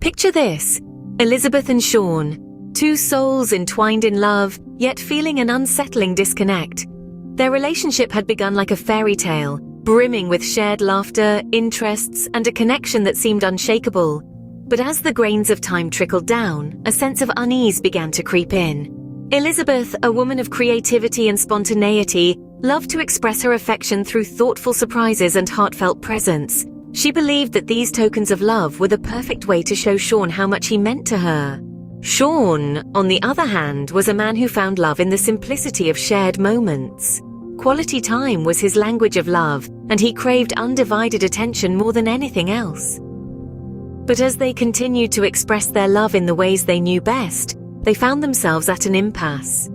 Picture this: Elizabeth and Shaun, two souls entwined in love, yet feeling an unsettling disconnect. Their relationship had begun like a fairy tale, brimming with shared laughter, interests, and a connection that seemed unshakable. But as the grains of time trickled down, a sense of unease began to creep in. Elizabeth, a woman of creativity and spontaneity, loved to express her affection through thoughtful surprises and heartfelt presence. She believed that these tokens of love were the perfect way to show Shaun how much he meant to her. Shaun, on the other hand, was a man who found love in the simplicity of shared moments. Quality time was his language of love, and he craved undivided attention more than anything else. But as they continued to express their love in the ways they knew best, they found themselves at an impasse.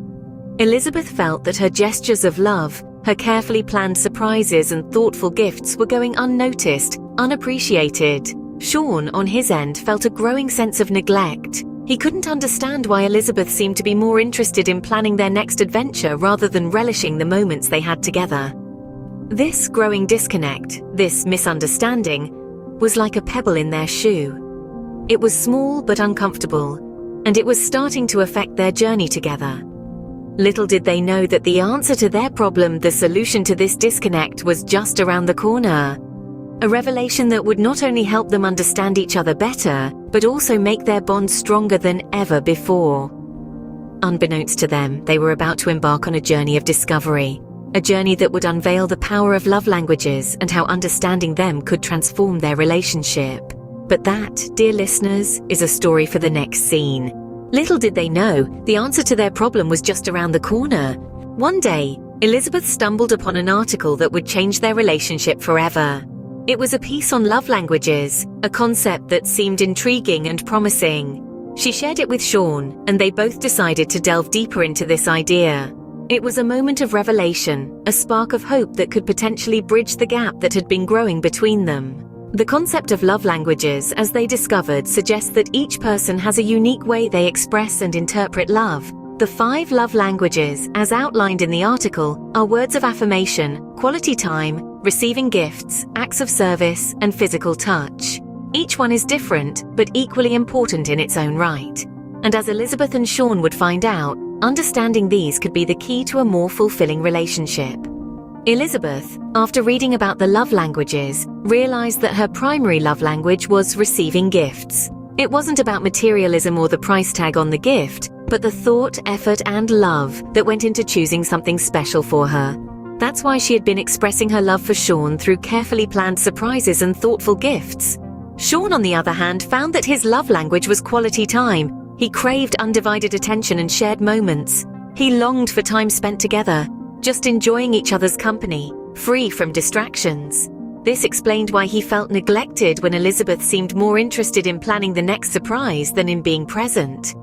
Elizabeth felt that her gestures of love, her carefully planned surprises and thoughtful gifts were going unnoticed, unappreciated. Shaun, on his end, felt a growing sense of neglect. He couldn't understand why Elizabeth seemed to be more interested in planning their next adventure rather than relishing the moments they had together. This growing disconnect, this misunderstanding, was like a pebble in their shoe. It was small but uncomfortable, and it was starting to affect their journey together. Little did they know that the answer to their problem, the solution to this disconnect, was just around the corner. A revelation that would not only help them understand each other better, but also make their bond stronger than ever before. Unbeknownst to them, they were about to embark on a journey of discovery, a journey that would unveil the power of love languages and how understanding them could transform their relationship. But that, dear listeners, is a story for the next scene. Little did they know, the answer to their problem was just around the corner. One day, Elizabeth stumbled upon an article that would change their relationship forever. It was a piece on love languages, a concept that seemed intriguing and promising. She shared it with Shaun, and they both decided to delve deeper into this idea. It was a moment of revelation, a spark of hope that could potentially bridge the gap that had been growing between them. The concept of love languages, as they discovered, suggests that each person has a unique way they express and interpret love. The 5 love languages, as outlined in the article, are words of affirmation, quality time, receiving gifts, acts of service, and physical touch. Each one is different, but equally important in its own right. And as Elizabeth and Shaun would find out, understanding these could be the key to a more fulfilling relationship. Elizabeth, after reading about the love languages, realized that her primary love language was receiving gifts. It wasn't about materialism or the price tag on the gift, but the thought, effort, and love that went into choosing something special for her. That's why she had been expressing her love for Shaun through carefully planned surprises and thoughtful gifts. Shaun, on the other hand, found that his love language was quality time. He craved undivided attention and shared moments. He longed for time spent together, just enjoying each other's company, free from distractions. This explained why he felt neglected when Elizabeth seemed more interested in planning the next surprise than in being present.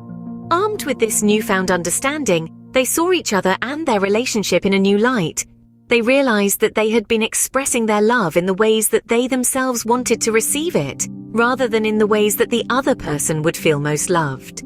Armed with this newfound understanding, they saw each other and their relationship in a new light. They realized that they had been expressing their love in the ways that they themselves wanted to receive it, rather than in the ways that the other person would feel most loved.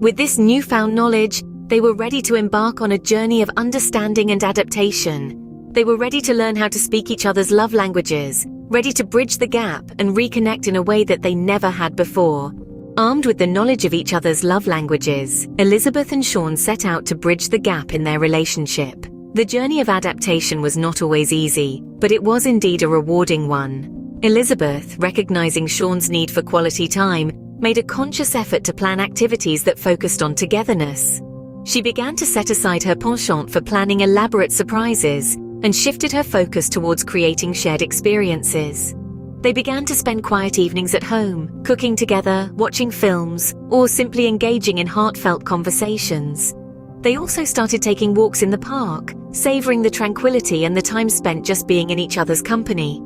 With this newfound knowledge, they were ready to embark on a journey of understanding and adaptation. They were ready to learn how to speak each other's love languages, ready to bridge the gap and reconnect in a way that they never had before. Armed with the knowledge of each other's love languages, Elizabeth and Shaun set out to bridge the gap in their relationship. The journey of adaptation was not always easy, but it was indeed a rewarding one. Elizabeth, recognizing Shaun's need for quality time, made a conscious effort to plan activities that focused on togetherness. She began to set aside her penchant for planning elaborate surprises and shifted her focus towards creating shared experiences. They began to spend quiet evenings at home, cooking together, watching films, or simply engaging in heartfelt conversations. They also started taking walks in the park, savoring the tranquility and the time spent just being in each other's company.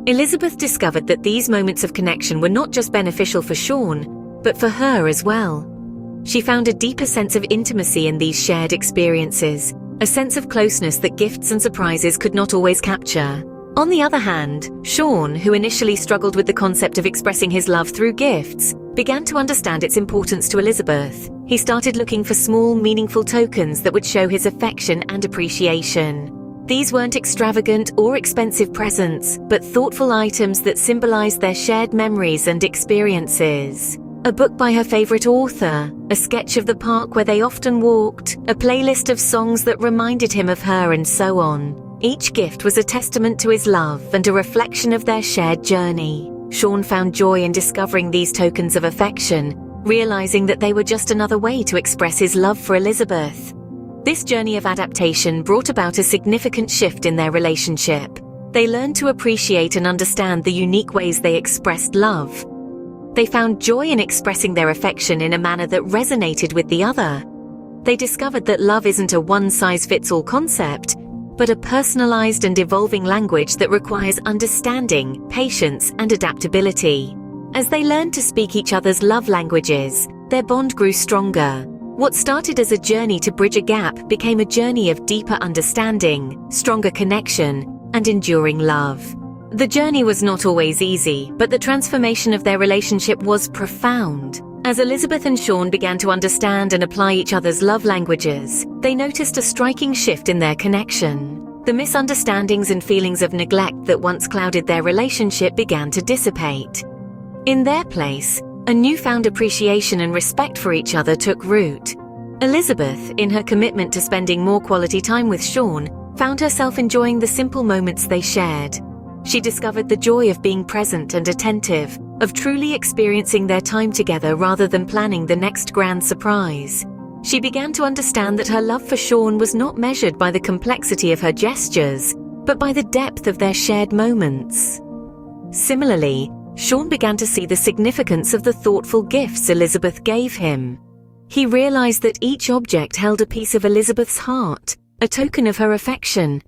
Elizabeth discovered that these moments of connection were not just beneficial for Shaun, but for her as well. She found a deeper sense of intimacy in these shared experiences, a sense of closeness that gifts and surprises could not always capture. On the other hand, Shaun, who initially struggled with the concept of expressing his love through gifts, began to understand its importance to Elizabeth. He started looking for small, meaningful tokens that would show his affection and appreciation. These weren't extravagant or expensive presents, but thoughtful items that symbolized their shared memories and experiences. A book by her favorite author, a sketch of the park where they often walked, a playlist of songs that reminded him of her, and so on. Each gift was a testament to his love and a reflection of their shared journey. Shaun found joy in discovering these tokens of affection, realizing that they were just another way to express his love for Elizabeth. This journey of adaptation brought about a significant shift in their relationship. They learned to appreciate and understand the unique ways they expressed love. They found joy in expressing their affection in a manner that resonated with the other. They discovered that love isn't a one-size-fits-all concept, but a personalized and evolving language that requires understanding, patience, and adaptability. As they learned to speak each other's love languages, their bond grew stronger. What started as a journey to bridge a gap became a journey of deeper understanding, stronger connection, and enduring love. The journey was not always easy, but the transformation of their relationship was profound. As Elizabeth and Shaun began to understand and apply each other's love languages, they noticed a striking shift in their connection. The misunderstandings and feelings of neglect that once clouded their relationship began to dissipate. In their place, a newfound appreciation and respect for each other took root. Elizabeth, in her commitment to spending more quality time with Shaun, found herself enjoying the simple moments they shared. She discovered the joy of being present and attentive, of truly experiencing their time together rather than planning the next grand surprise. She began to understand that her love for Shaun was not measured by the complexity of her gestures, but by the depth of their shared moments. Similarly, Shaun began to see the significance of the thoughtful gifts Elizabeth gave him. He realized that each object held a piece of Elizabeth's heart, a token of her affection.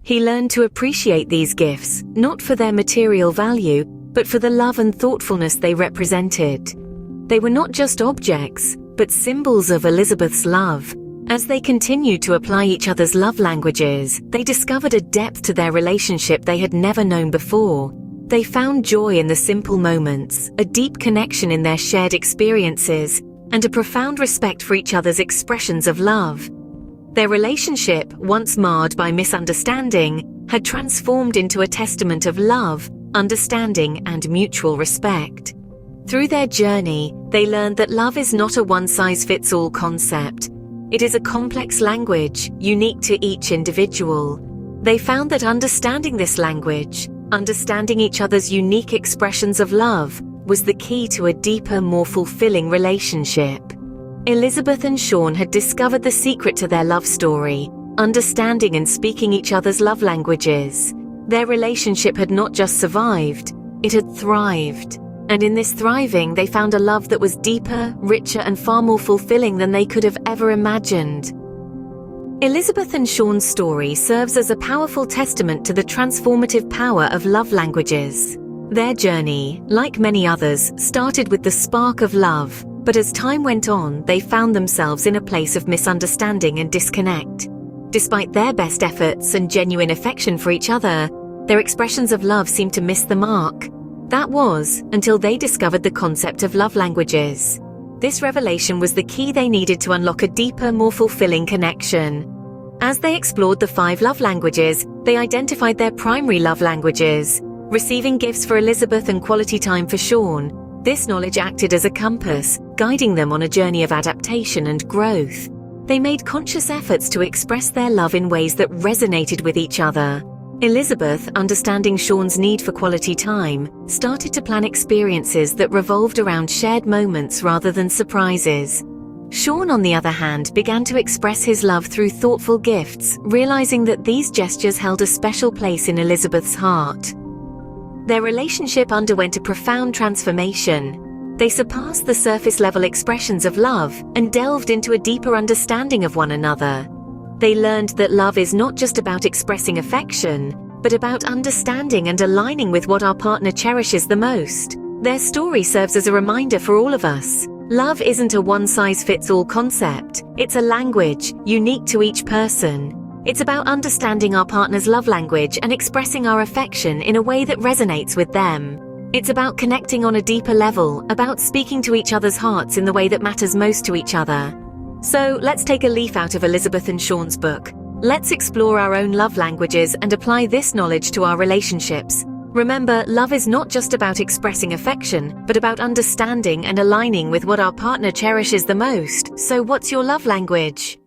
He learned to appreciate these gifts, not for their material value, but for the love and thoughtfulness they represented. They were not just objects, but symbols of Elizabeth's love. As they continued to apply each other's love languages, they discovered a depth to their relationship they had never known before. They found joy in the simple moments, a deep connection in their shared experiences, and a profound respect for each other's expressions of love. Their relationship, once marred by misunderstanding, had transformed into a testament of love, understanding, and mutual respect. Through their journey, they learned that love is not a one-size-fits-all concept. It is a complex language, unique to each individual. They found that understanding this language, understanding each other's unique expressions of love, was the key to a deeper, more fulfilling relationship. Elizabeth and Shaun had discovered the secret to their love story, understanding and speaking each other's love languages. Their relationship had not just survived, it had thrived. And in this thriving, they found a love that was deeper, richer, and far more fulfilling than they could have ever imagined. Elizabeth and Shaun's story serves as a powerful testament to the transformative power of love languages. Their journey, like many others, started with the spark of love, but as time went on, they found themselves in a place of misunderstanding and disconnect. Despite their best efforts and genuine affection for each other, their expressions of love seemed to miss the mark. That was until they discovered the concept of love languages. This revelation was the key they needed to unlock a deeper, more fulfilling connection. As they explored the 5 love languages, they identified their primary love languages, receiving gifts for Elizabeth and quality time for Shaun. This knowledge acted as a compass, guiding them on a journey of adaptation and growth. They made conscious efforts to express their love in ways that resonated with each other. Elizabeth, understanding Shaun's need for quality time, started to plan experiences that revolved around shared moments rather than surprises. Shaun, on the other hand, began to express his love through thoughtful gifts, realizing that these gestures held a special place in Elizabeth's heart. Their relationship underwent a profound transformation. They surpassed the surface-level expressions of love and delved into a deeper understanding of one another. They learned that love is not just about expressing affection, but about understanding and aligning with what our partner cherishes the most. Their story serves as a reminder for all of us. Love isn't a one-size-fits-all concept. It's a language, unique to each person. It's about understanding our partner's love language and expressing our affection in a way that resonates with them. It's about connecting on a deeper level, about speaking to each other's hearts in the way that matters most to each other. So let's take a leaf out of Elizabeth and Shaun's book. Let's explore our own love languages and apply this knowledge to our relationships. Remember, love is not just about expressing affection, but about understanding and aligning with what our partner cherishes the most. So what's your love language?